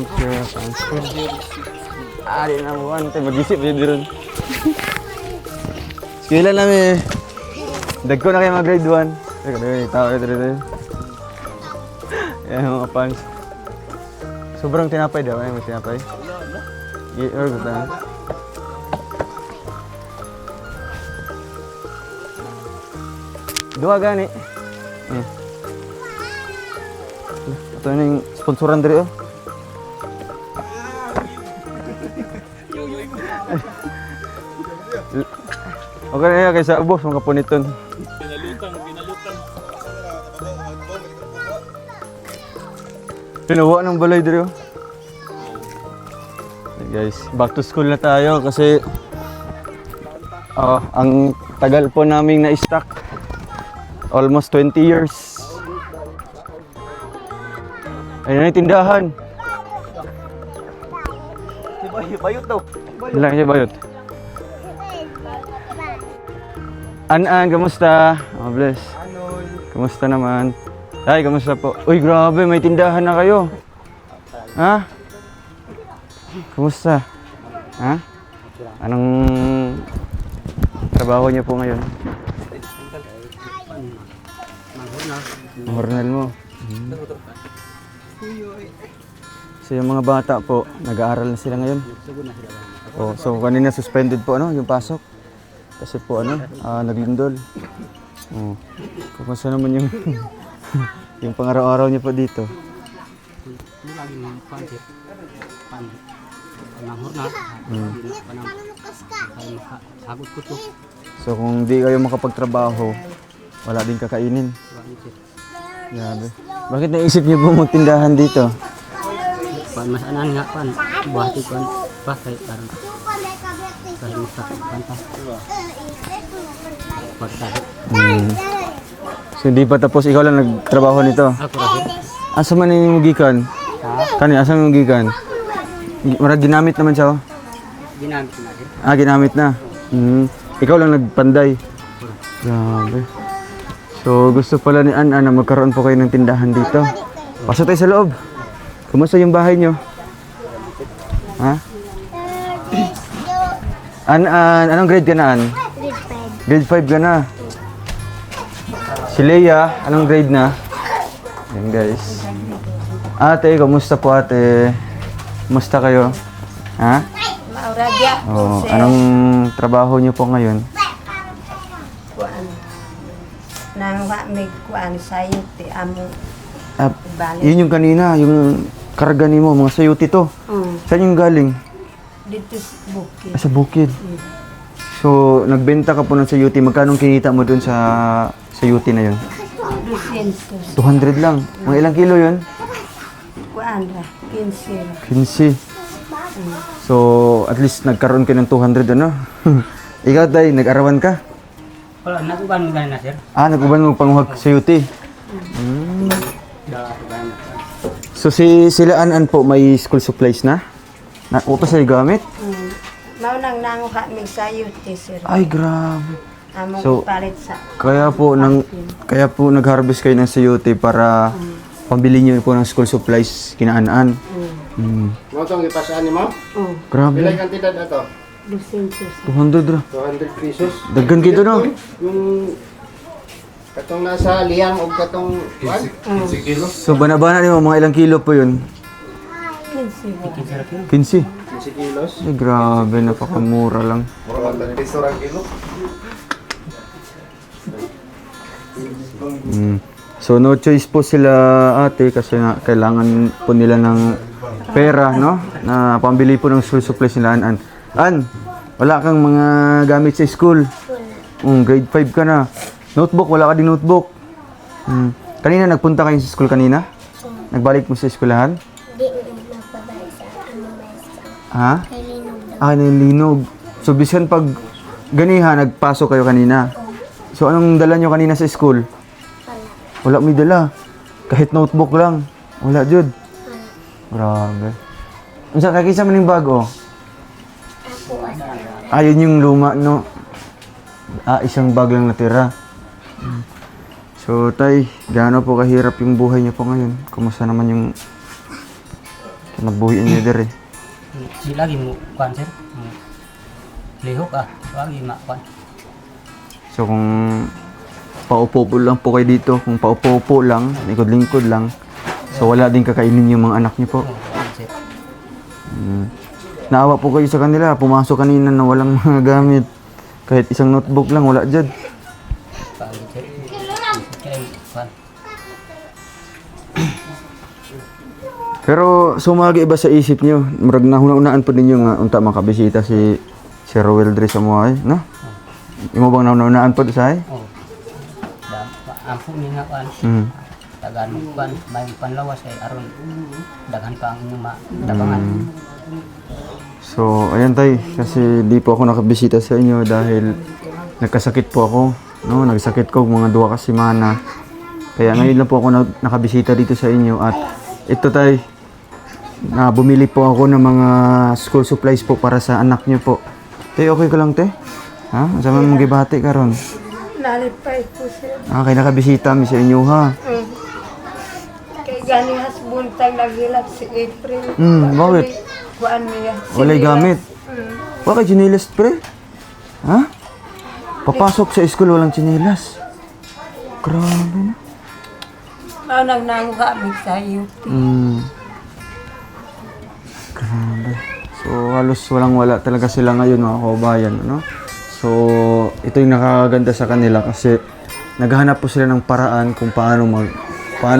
pure fans. Di na mo tayo mag-isip yun ron. Skila namin. Dag ko na kayo mag-grade 1. Teka, tao rin. Yan mga fans. Sobrang tinapay daw. Ano yung tinapay? Or gusto na. Dua gani. Ito na yung sponsoran diri oh. Okay na yan kaysa ubos mga puniton. Pinalutang. Pinawa ng balay diri oh. Guys, back to school na tayo kasi ang tagal po naming na-stock. Almost 20 years. Ayun na yung tindahan. Bayot daw. Bilang siya bayot. An, kamusta? Oh, bless. Kamusta naman? Ay, kamusta po? Uy, grabe, may tindahan na kayo. Ha? Kamusta? Ha? Anong trabaho niyo po ngayon? Hornal mo. So yung mga bata po, nag-aaral na sila ngayon. Oh, so kanina suspended po yung pasok. Kasi po naglindol. Oh. Kumusta naman yung yung pang-araw-araw niyo po dito? So kung di kayo makapagtrabaho, wala din kakainin. Grabe. Bakit naisip niyo po magtindahan dito? Mas anan nga pan, buhati pan, pakai parang kahit sa kanta. So hindi pa tapos ikaw lang nagtrabaho nito? Ako rin. Asa man yung mugikan? Kani, asa man yung mugikan? Marag ginamit naman siya oh? Ginamit na. Ginamit na? Ikaw lang nagpanday? Grabe. So gusto pala ni An na magkaroon po kayo ng tindahan dito. Pasok tayo sa loob. Kumusta yung bahay nyo? Ha? Anong grade ka na, An? Grade 5 ka na. Si Leia, anong grade na? Yan guys. Ate, kumusta po ate? Kumusta kayo? Ha? Oh, anong trabaho nyo po ngayon? Nang may kuan sayo ti amo. Yun yung kanina, yung karga ni mo, mga sayuti to. Saan yung galing? Dito sa bukid. Sa bukid. So, nagbenta ka po ng sayuti. Magkano kinita mo dun sa sayuti na yun? 200 lang. Mga ilang kilo yun? Kuan ra, 15. 15. So, at least nagkaroon ka ng 200 ano? Ikaw tay, nag-arawan ka? Wala, nag-uban mo na sir. Nag-uban mo panguhag sayuti. So, sila An po may school supplies na? Upa sa'yo gamit? Mao nang nanguha mig sayo ti sir. Ay, grabe. Amo So, palit sa Kaya po nag-harvest kayo ng sayote para pambili niyo po ng school supplies kinaan-an. Mo tong ipasaan ni mo? Grabe. Pila kantidad na to? 200 ra. 200 pesos. Daggan kito no? Yung katong nasa liyang o katong 15 kilos. So banabana niyo mga ilang kilo po 'yun? 15. 15. 15 kilos. Ay, grabe, napakamura lang. 400 pesos ang kilo. So no choice po sila ate kasi nga kailangan po nila ng pera, no? Na pambili po ng school supplies nila. An, wala kang mga gamit sa school. Grade 5 ka na. Notebook, wala ka din notebook. Kanina nagpunta kayo sa school kanina? Nagbalik mo sa eskwelahan? Hindi, nagpabalik sa maestra. Ha? Kay Linog daw. Nilinog. So bisan pag ganiha, nagpasok kayo kanina. So anong dala nyo kanina sa school? Wala may dala. Kahit notebook lang. Wala jud. Grabe. Unsa kakisa man ning bago? Yun yung luma, no? Isang bag lang natira. So, tay, gaano po kahirap yung buhay niyo po ngayon? Kumusta naman yung Nabuhian niya dire. Di lagi mo kuan sir. Lihok lagi kuan. So kung paupo lang po kayo dito, kung paupo lang, lingkod-lingkod lang, so wala din kakainin yung mga anak niyo po. Sir. Naawa po kayo sa kanila, pumasok kanina na walang mga gamit. Kahit isang notebook lang, wala dyan. Pagi sir. Kaya kuan. Pero sumagi ba sa isip niyo? Murag nahuna-unaan po ninyo nga unta makabisita si Rowel diri sa mga no? Imo bang nahuna-unaan po sa ay? Oh. Ampo ni nga kuan. Tagan kuan may panlawas ay aron daghan pa ang inyong dabangan. So, ayan tay, kasi di po ako nakabisita sa inyo dahil nagkasakit po ako, no? Nagsakit ko mga 2 kasimana. Kaya ngayon lang po ako nakabisita dito sa inyo at ito tay, bumili po ako ng mga school supplies po para sa anak niyo po. Tay, okay ka lang, te? Ha? Sama mong gibati ka ron. Nalipay po sir. Kaya nakabisita mi sa inyo, ha? Kay gani hasbuntag nagilap si April. Bakit? Kuan niya. Walay gamit. Bakit chinilas, pre? Ha? Papasok sa school walang chinilas. Grabe na. Nang kami sa UP. Grabe. So, halos walang-wala talaga sila ngayon, mga kabayan, no? So, ito yung nakakaganda sa kanila kasi naghahanap po sila ng paraan kung paano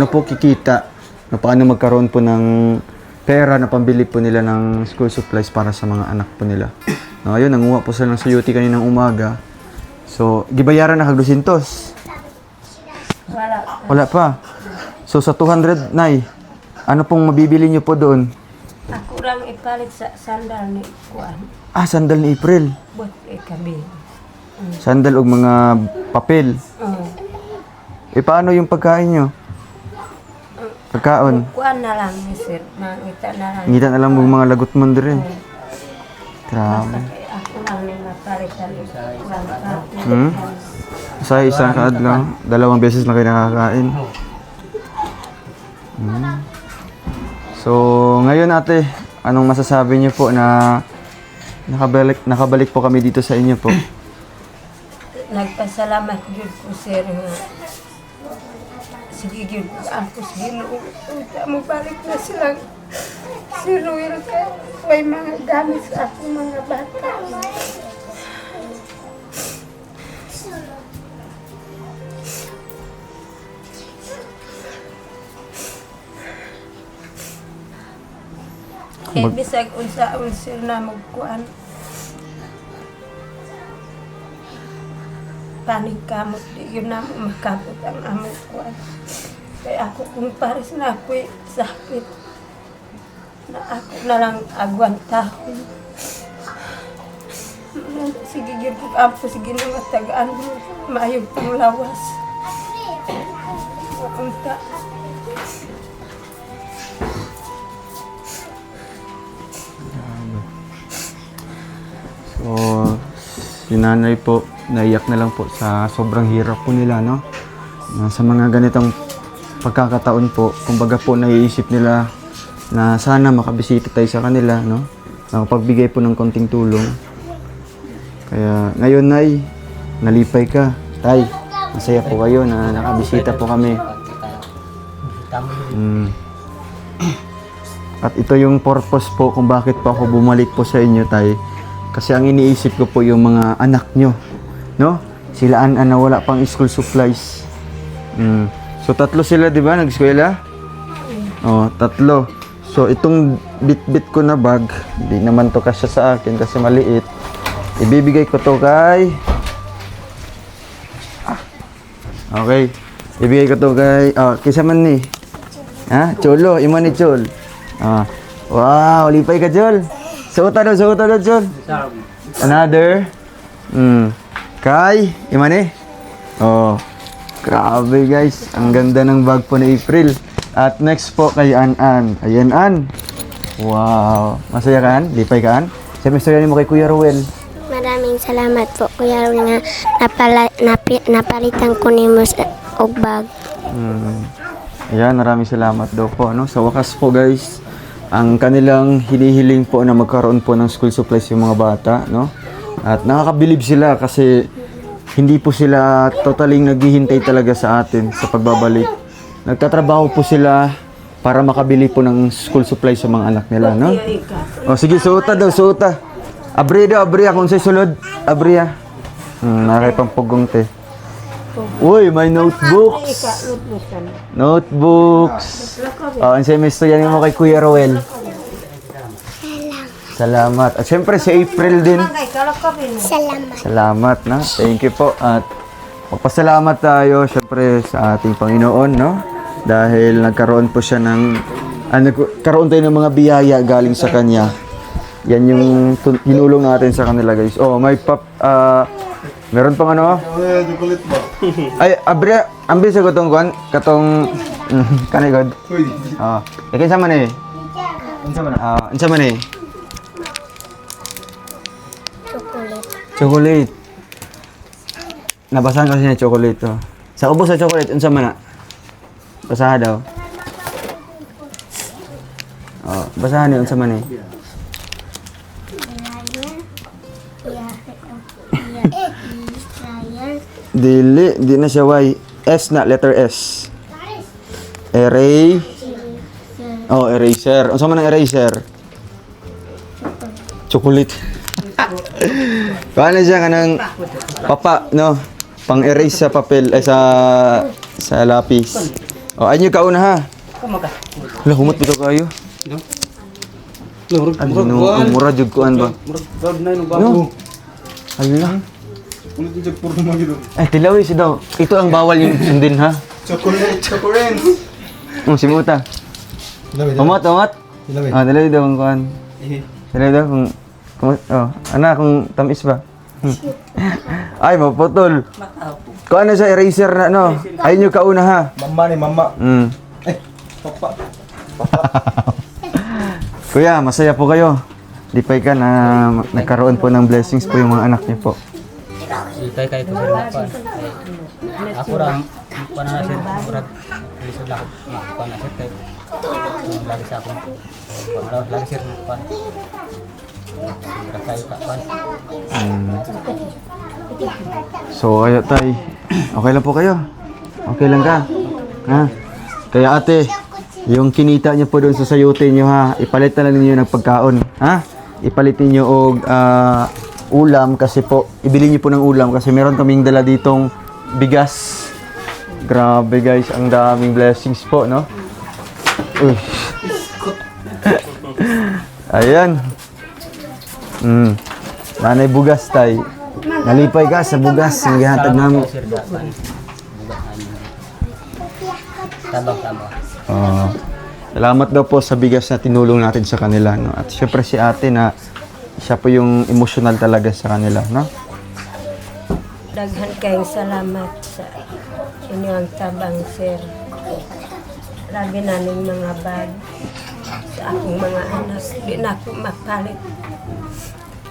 po kikita, na paano magkaroon po ng pera na pambili po nila ng school supplies para sa mga anak po nila. No, ayun, nanguha po sila ng suyuti kaninang umaga. So, gibayaran na kag 200. Wala pa. So, sa 200, Nay, ano pong mabibili niyo po doon? Ako lang ipalit sa sandal ni kuan. Sandal ni April. Buat kami. Sandal o mga papel. Paano yung pagkain nyo? Pagkaon? Kuan na lang ni sir. Mangita na lang. Ngita na lang mo mga lagot mo dire. Grabe. Ako lang ni napalit sa Sa isang kaadlaw, 2 beses na kayo nakakain. So, ngayon ate, anong masasabi niyo po na nakabalik po kami dito sa inyo po? Nagpasalamat yun ko sir nga. Sige yun, ako sa Ginoo. Mo balik na silang si Ruel ka. May mga gamit sa akong mga bata. Kaya bisag unsa-un sir na magkuan. Paning kamot, di yun na makapot ang among kuan. Kaya ako kung pares na ako'y sakit, na ako na lang agwantahon. Sige yun kung ampo, sige nung tagaan mo, mayong panglawas. Unta. So, si nanay po, naiyak na lang po sa sobrang hirap po nila, no? Sa mga ganitong pagkakataon po, kumbaga po naiisip nila na sana makabisita tayo sa kanila, no? Nakapagbigay po ng konting tulong. Kaya ngayon, Nay, nalipay ka. Tay, masaya po kayo na nakabisita po kami. At ito yung purpose po kung bakit po ako bumalik po sa inyo, Tay. Kasi ang iniisip ko po yung mga anak nyo, no? Sila na wala pang school supplies. So, 3 sila, di ba? Nag-eskwela? Oh, 3. So, itong bit-bit ko na bag, di naman to kasya sa akin kasi maliit. Ibibigay ko to kay... Okay. Ibigay ko to kay... kisa man ni. Ha? Cholo. Imo ni Chol. Wow, lipay ka, Chol. Suota daw, Chol. Another. Kay, Imane. Oh. Grabe guys, ang ganda ng bag po ni April. At next po kay An-An. Ayan, An. Wow. Masaya ka, An? Lipay ka, An? Semester yan mo kay Kuya Rowel. Maraming salamat po, Kuya Rowel, nga napalitan ko ni mo sa bag. Ayan, maraming salamat daw po. Ano? Sa wakas po guys, ang kanilang hinihiling po na magkaroon po ng school supplies yung mga bata, no? At nakakabilib sila kasi hindi po sila totaling naghihintay talaga sa atin sa pagbabalik. Nagtatrabaho po sila para makabili po ng school supplies sa mga anak nila, no? O sige, suota daw, suota. Abriya, kung sa'y sulod. Abriya. Nakipagpugong te. Uy, may notebooks. Notebooks. Ang semester yan mo kay Kuya Roel. Salamat. At syempre si April din. Salamat, no? Thank you po. At magpasalamat tayo syempre sa ating Panginoon, no? Dahil nagkaroon po siya ng nagkaroon tayo ng mga biyaya galing sa kanya. Yan yung hinulong natin sa kanila, guys. Oh, may meron pang ano? Ay, abri, ambil sa katong kuan, katong kanigod. Ah, ikin sama ni. Unsa man ni? Chocolate. Nabasahan kasi niya chocolate to. Sa ubos sa chocolate, unsa man na? Basahan daw. Oh, basahan ni unsa man ni? Di na siya Y. S na, letter S. Oh, eraser. Unsa man ang eraser? Chocolate. Paano siya kanang papa, no? Pang-erase sa papel, sa lapis. O, ayun yung kauna ha. Wala, humot dito kayo. Mura jud kuan ba? No? Hala. Ay, tilawi si daw. Ito ang bawal yung sundin ha. Chocolate. Simuta. Umat. Ah, tilawi daw ang kuan. Tilawi daw kung kung tamis ba? Ay, maputol. Kuan na sa eraser na, no? Ayun yung kauna ha. Mama. Papa. Kuya, masaya po kayo. Lipay ka na nagkaroon po ng blessings po yung mga anak niyo po. Ipay kayo ko sir na kuan. Ako ram na sir murag lisod lang kuan na sir kay lagi sa ako. Pangalaw lagi sir kuan. Kayo ka kuan. So, ayo tay. Okay lang po kayo? Okay lang ka? Ha? Kaya ate, yung kinita niyo po doon sa sayote niyo ha, ipalit na lang niyo ng pagkaon. Ha? Ipalit niyo og ulam kasi po, ibili niyo po ng ulam kasi meron kaming dala ditong bigas. Grabe guys, ang daming blessings po, no? Uy. Ayan. Nanay bugas tay. Nalipay ka sa bugas, ang gihatag namin. Tabang. Salamat daw po sa bigas na tinulong natin sa kanila, no? At syempre si ate na siya po yung emotional talaga sa kanila, no? Daghan kayong salamat sa inyong tabang, sir. Labi na ning mga bag sa akong mga anak. Di na ako mapalit.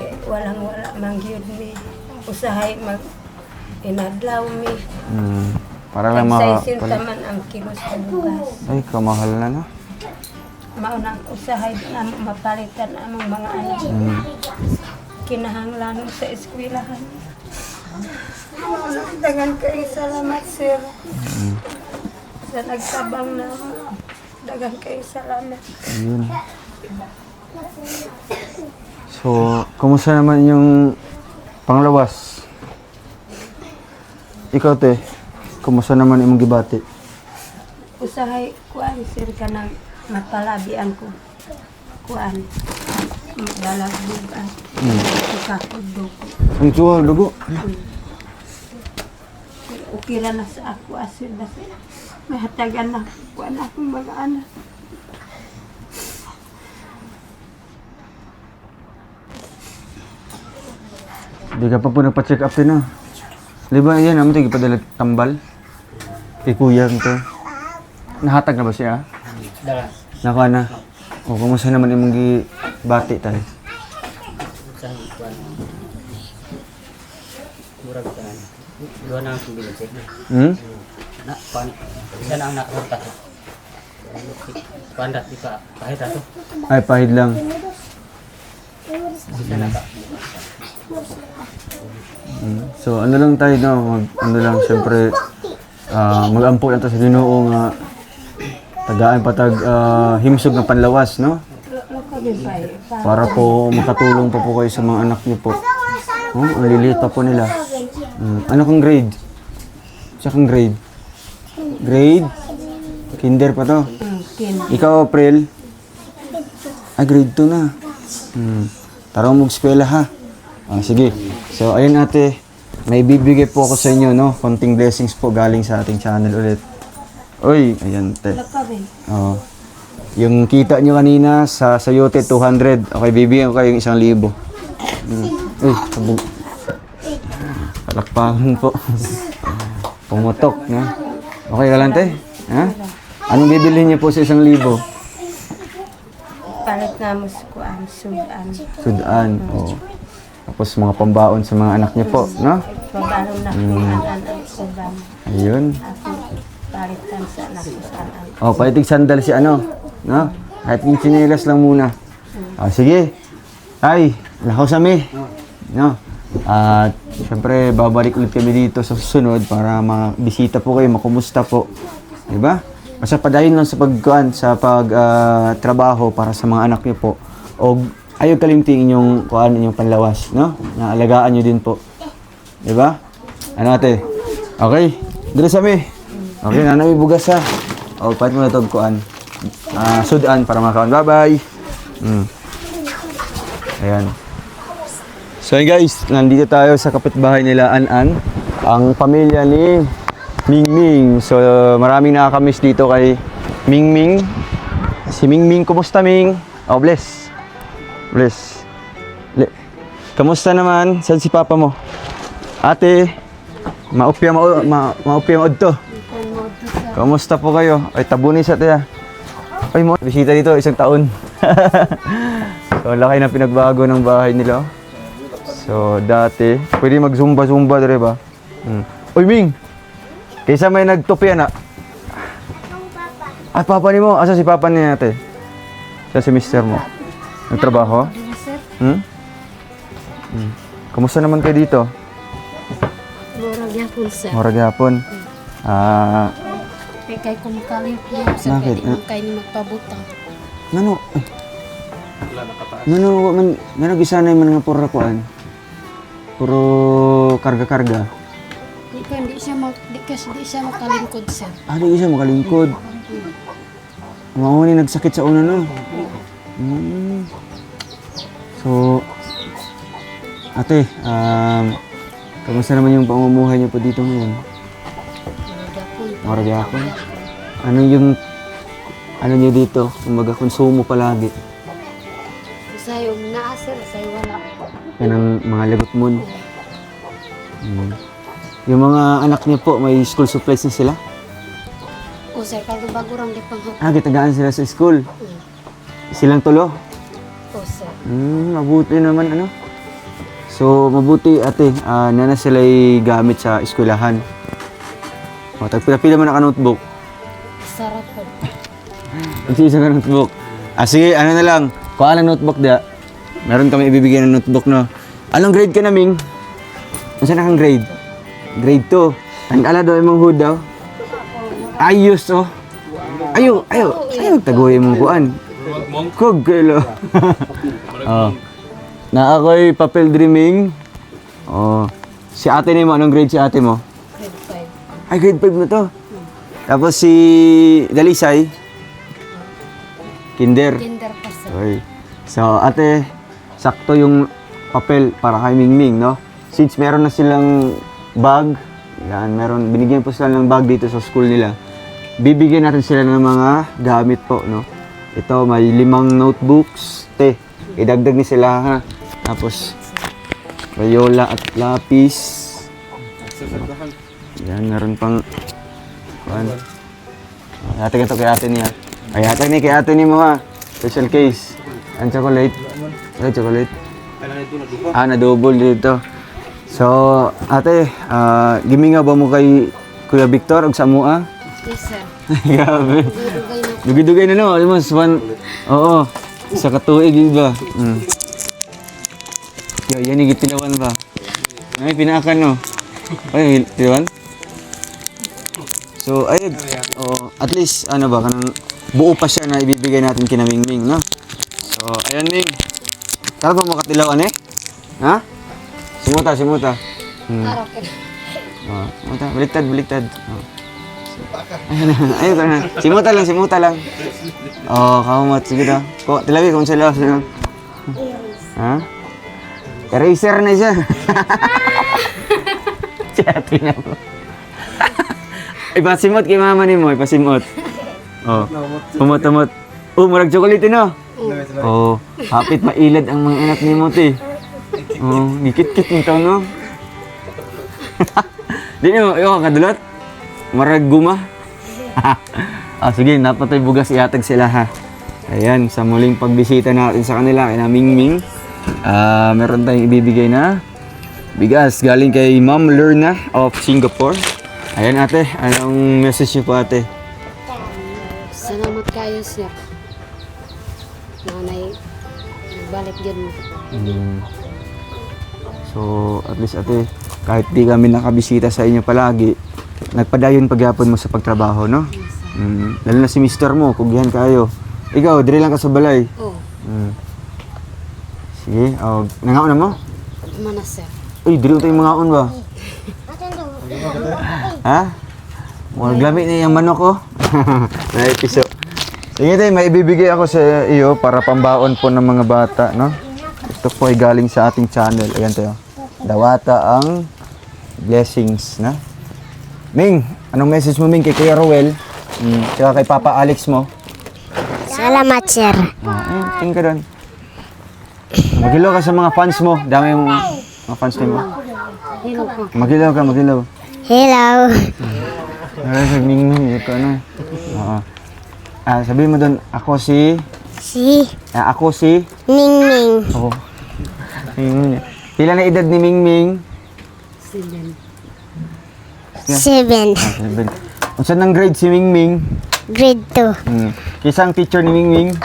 Kaya walang-wala mangyod mi. Usahay inadlaw mi. Para lang Nagsaisin taman ang kilo sa bugas. Ay, kamahal na, no? Maunang usahay na mapalitan among mga anak. Kinahanglan sa eskwelahan. Dagan kayo salamat, sir. Sa nagtabang na dagan kayo salamat. Ayun. So, kumusta naman yung panglawas? Ikaw, te, kumusta naman imong gibati? Usahay kuan, sir, ka nang mapalabian ko. Kuan. Dalagbugan. Kakudog. Ang suwa, dugo. Ukira na sa ako, asir na sa may hatagan na kuan akong mga anak. Di ka pa po nagpa-check up din, no? Di ba yan, naman tayo ipadala tambal? Kay kuya to. Nahatag na ba siya? Dala. Naka na. O, kumusta naman imong gibati tayo? Sa kuan. Murag kuan. Duha na ang bilis eh. Hmm? Na kuan. Isa na ang nakapunta. Pandat, di pa. Kahit ato. Ay, pahid lang. Sisa na ka. So, ano lang tayo, no? Ano lang, syempre, mag-ampo lang tayo sa Ginoo nga tagaan patag himsog na panlawas, no? Para po makatulong pa po kayo sa mga anak niyo po. Oh, ang liliit pa po nila. Ano kang grade? Siya kang grade? Grade? Kinder pa to? Ikaw, April? Ah, grade 2 na. Tara mag-eskwela ha. Sige. So, ayun ate, may bibigay po ako sa inyo, no? Konting blessings po galing sa ating channel ulit. Uy, ayan te. Oh. Yung kita nyo kanina sa sayote, 200. Okay, bibigyan ko kayo yung 1,000. Uy, sabog. Palakpakan po. Pumutok, no? Okay ka lang, te? Ha? Anong bibilhin niyo po sa 1,000? Palit nga mo sa kuan, sudan. Sudan. Oh. Tapos mga pambaon sa mga anak niyo po, no? Pabalong na kumanan ang sudan. Ayun. Ako, palitan sa anak ko sa anak. Oh, paitig sandal si ano, no? Kahit yung tsinelas lang muna. Sige. Ay, lakaw sa mi. No? At syempre, babalik ulit kami dito sa susunod para mabisita po kayo, makumusta po. Diba? Basta padayon lang sa pagkuan, sa trabaho para sa mga anak niyo po. O ayaw kalimting inyong kuan, inyong panlawas, no? Naalagaan niyo din po. Diba? Ano ate? Okay? Dito sa mi. Okay, nanay bugas ha. O, pahit mo na ito kuan. Sudan para makaon. Bye-bye. Ayan. So yun guys, nandito tayo sa kapitbahay nila An-An, ang pamilya ni Mingming. So maraming nakakamiss dito kay Mingming. Si Mingming, kumusta Ming? Oh, bless. Bless. Kamusta naman? Saan si papa mo? Ate, maupya mo to. Kamusta po kayo? Ay, tabunin sa tiya. Ay mo, bisita dito, 1 taon. So laki na pinagbago ng bahay nila. So, dati, pwede mag-zumba-zumba, dire ba? Uy, Ming! Kaysa may nagtupi na. Ah, papa ni mo? Asa si papa ni ate? Siya si mister mo? Nagtrabaho? Kamusta naman kayo dito? Murag yapon, sir. Murag hapon. Kay kumakalit niya, sir. Bakit? Kaya di kayo magpabutang. Nano? Nano gisanay man nga puro kuan? Puro karga-karga. Di siya makalingkod, sir. Di siya makalingkod. Mauni nagsakit sa una, no? So, ate, kamusta naman yung pamumuhay niyo po dito ngayon? Murag yapon. Ano niyo dito? Kumbaga, konsumo palagi. Sayong naa, sir. Sayo wala. Yan ang mga lagot mo. Yung mga anak niyo po, may school supplies na sila? O, sir. Kaya bago rang di pang Gitagaan sila sa school? Silang tulo? O, sir. Mabuti naman, ano? So, mabuti, ate, na sila'y gamit sa eskwelahan. O, tagpila-pila mo na ka-notebook. Sarap po. Mag-isa ka notebook. Sige, ano na lang. Kuha lang notebook dia. Meron kami ibibigay ng notebook, no? Anong grade ka na, Ming? Saan na kang grade? Grade 2. Ang ala daw imong hood daw. Ayos, oh. Ayaw. Taguhin mong kuan. Kog, kailo. Oh. Na ako'y papel dreaming. Oh. Si ate ni mo, anong grade si ate mo? Grade 5. Ay, grade 5 na to. Tapos si Dalisay, kinder. Kinder pa, sir. Okay. So, ate, sakto yung papel para kay Mingming, no? Since meron na silang bag, binigyan po sila ng bag dito sa school nila. Bibigyan natin sila ng mga gamit po, no? Ito, may 5 notebooks. Idagdag ni sila, ha? Tapos, Crayola at lapis. Yan, meron pang... Ate ito kay ate niya. Ay, ate ni kay ate ni mo, ha? Special case. Ang chocolate. Ay, chocolate. Na-double dito. So, ate, giminga ba mo kay Kuya Victor o sa mua? Yes, sir. Grabe. Dugay na po. Dugay-dugay na no, almost one, oo, sa katuig yun ba? Yan yung tilawan ba? Ay, pinakan no. Ay, tilawan? So, ayun, at least, ano ba, kanang buo pa siya na ibibigay natin kina Mingming, no? So, ayan Ming. Kala ba makatilawan eh? Ha? Simuta. Simuta, baliktad. Ayun, simuta lang. Kamot, sige daw. Tilawi, kung sila. Ha? Eraser na siya. Si ate na po. Ipasimot kay mama ni mo, ipasimot. Umot. Murag chocolate no? Hapit mailad ang mga anak ni mo, te. Gikit-kit nito, no? Di nyo, kadulot? Marag guma? Sige, napatay bugas iatag sila, ha? Ayan, sa muling pagbisita natin sa kanila, kay na Mingming, meron tayong ibibigay na bigas galing kay Ma'am Lorna of Singapore. Ayan ate, anong message niyo po ate? Salamat kayo, sir. Nanay, nagbalik dyan mo. So, at least ate, kahit di kami nakabisita sa inyo palagi, nagpadayon pagyapon mo sa pagtrabaho, no? Lalo na si mister mo, kugyan kayo. Ikaw, diri lang ka sa balay. Oo. Sige, nangaon na mo? Mana, sir? Uy, diri tayo mangaon ba? Ha? Maglamit na yung manok ko. Naipiso. Sige tayo, may ibibigay ako sa iyo para pambaon po ng mga bata, no? Ito po ay galing sa ating channel. Ayan tayo. Dawata ang blessings, na? Ming, anong message mo, Ming, kay Kuya Rowel? Tsaka kay Papa Alex mo? Salamat, sir. Tingin ka doon. Magilaw ka sa mga fans mo. Dami yung mga fans mo. Hello po. Magilaw ka. Hello. Narasag Ming, ito ano. Sabihin mo doon, ako si... Ako si... Mingming. Oo. Pila na edad ni Mingming? 7. 7. Unsan ng grade si Mingming? Grade 2. Kisang teacher ni Mingming?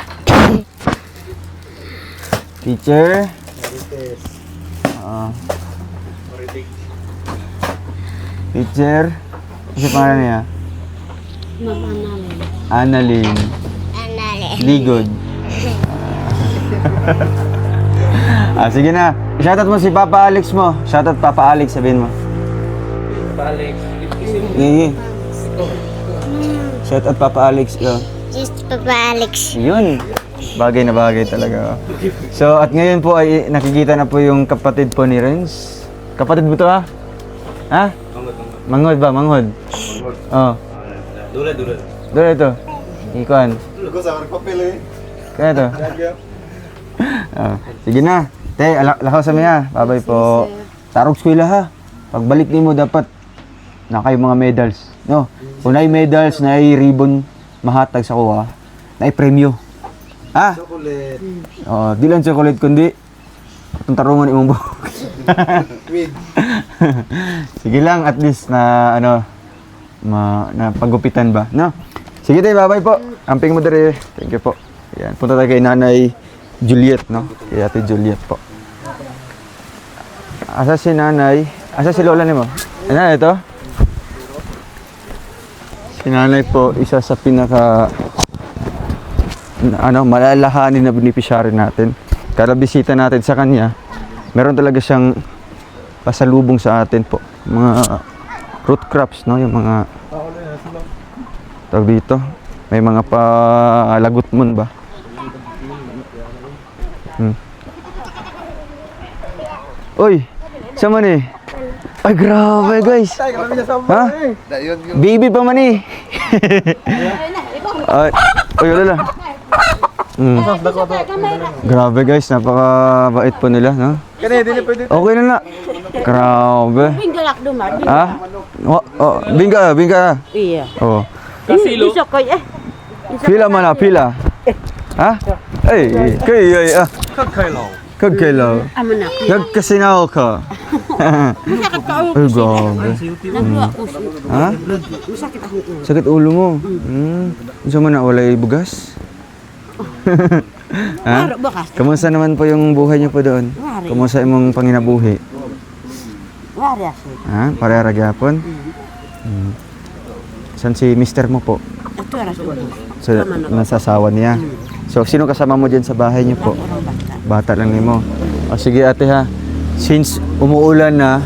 Teacher? Teacher? Kasi pangalan niya? Ma'am Annalyn. Ligod. Sige na. Shoutout mo si Papa Alex mo. Shoutout Papa Alex, sabihin mo. Papa Alex. Shoutout Papa Alex. Just Papa Alex. Yun. Bagay na bagay talaga. So, at ngayon po ay nakikita na po yung kapatid po ni Renz. Kapatid mo to, ha? Ha? Manghod ba? Manghod? Oo. Dula ito. Ikuan. Kaya ito. Sige na. Te, lakaw sa mga. Babay po. Tarog skwela ha. Pagbalik ni mo dapat na kayo mga medals. No? Kung na medals, na ribbon mahatag sa kuha, na premyo. Ha? Chocolate. Di lang chocolate kundi itong tarungan imong buhok. Sige lang, at least na na pagupitan ba, no? Sige tayo, bye-bye po. Amping mo dere. Thank you po. Ayan, punta tayo kay Nanay Juliet, no? Kay Ate Juliet po. Asa si Nanay? Asa si Lola nimo? Ano ito? Si Nanay po, isa sa pinaka malalahanin na beneficiary natin. Kada bisita natin sa kanya, meron talaga siyang pasalubong sa atin po. Mga root crops, no? Yung mga tawag dito. May mga palagot mon ba? Uy, sama ni. Ay, grabe guys. Ha? Baby pa man eh. Ay, wala. Grabe guys, napakabait po nila, no? Okay na. Grabe. Ha? Bingka. Iya. Oh. Kasilo. Bisa koy Pila man na, pila. Ha? Ay, kay Kagkailaw. Amo na. Nagkasinaw ka. Ay, grabe. Nagluwa ko siya. Ha? Masakit akong ulo. Sakit ulo mo. Gusto mo na walay bugas? Ha? Pero bakas. Kamusta naman po yung buhay niyo po doon? Wari. Kamusta imong panginabuhi? Wari ako. Ha? Parehara gyapon? Saan si mister mo po? Ito aras ulo. Sa nasasawa niya. So, sino kasama mo dyan sa bahay niyo po? Orang bata. Bata lang nimo. O sige ate ha. Since umuulan na,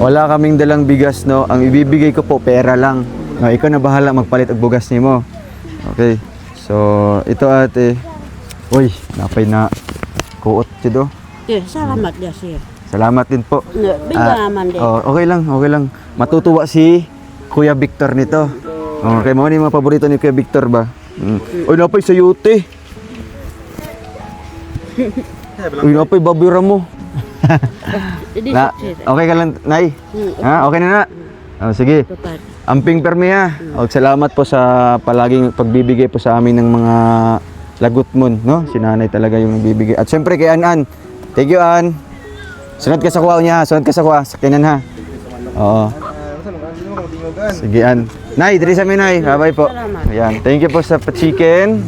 wala kaming dalang bigas no. Ang ibibigay ko po pera lang. No, ikaw na bahala magpalit og bugas nimo. Okay. So, ito ate. Uy, napay na kuot jud oh. Salamat ya sir. Salamat din po. Bigyan naman din. Oh, okay lang, okay lang. Matutuwa si Kuya Victor nito. Okay, mo ni mga paborito ni Kuya Victor ba? Uy, napay sayote. Uy, napay babira mo. Hindi Na, sir. okay ka lang, Nay? Ha? Okay na na? Oh, sige. Tupat. Amping permi ha. O, salamat po sa palaging pagbibigay po sa amin ng mga lagot mo, no? Si Nanay talaga yung nagbibigay. At syempre kay An. Thank you, An. Sunod ka sa kuha niya, sunod ka sa kuha. Sakinan ha. Oo. Sige, An. Nay, diri sa amin, Nay. Bye po. Ayan. Thank you po sa chicken.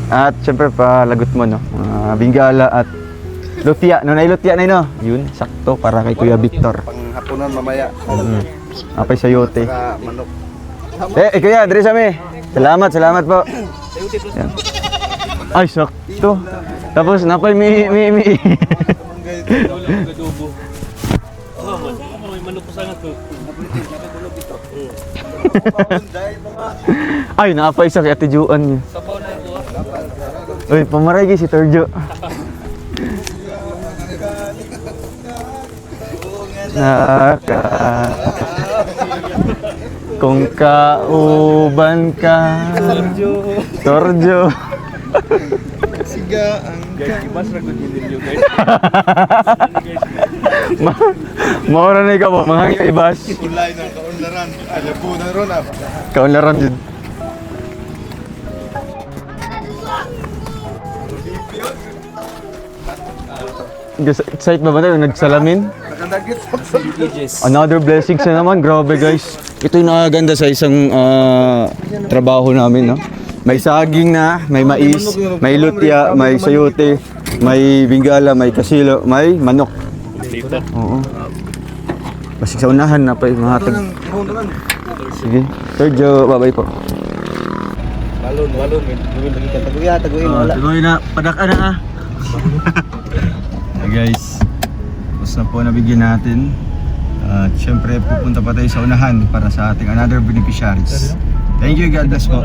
At syempre pa lagot mo, no? Bingala at lutia. No, Nay, lutia, Nay, no? Yun, sakto para kay Kuya Victor. Panghapunan mamaya. Apay sayote. Saka manok. Kuya, diri sa amin. Salamat po. Yan. Ay, sakto. Tapos napay mi. Ay, napay sa Ate Juan niya. Uy, pamaray si Torjo. Kung kauban ka, Torjo. Maura na ikaw po, mga ibas. Kulay ng kaunlaran. Alam po na ron ah. Kaunlaran din. Excited ba ba tayo? Nagsalamin? Nakadagit sa Another blessings na naman. Grabe guys. Ito yung nakaganda sa isang trabaho namin. No? May saging na, may mais, may lutia, may sayote, may bingala, may kasilo, may manok. Oo. Basig sa unahan na pa yung mga tag... Sige. Sergio, bye-bye po. balon. Taguya, wala. Tagoy na. Padak na ah. Guys, tapos na po nabigyan natin. At syempre pupunta pa tayo sa unahan para sa ating another beneficiaries. Thank you, God bless po.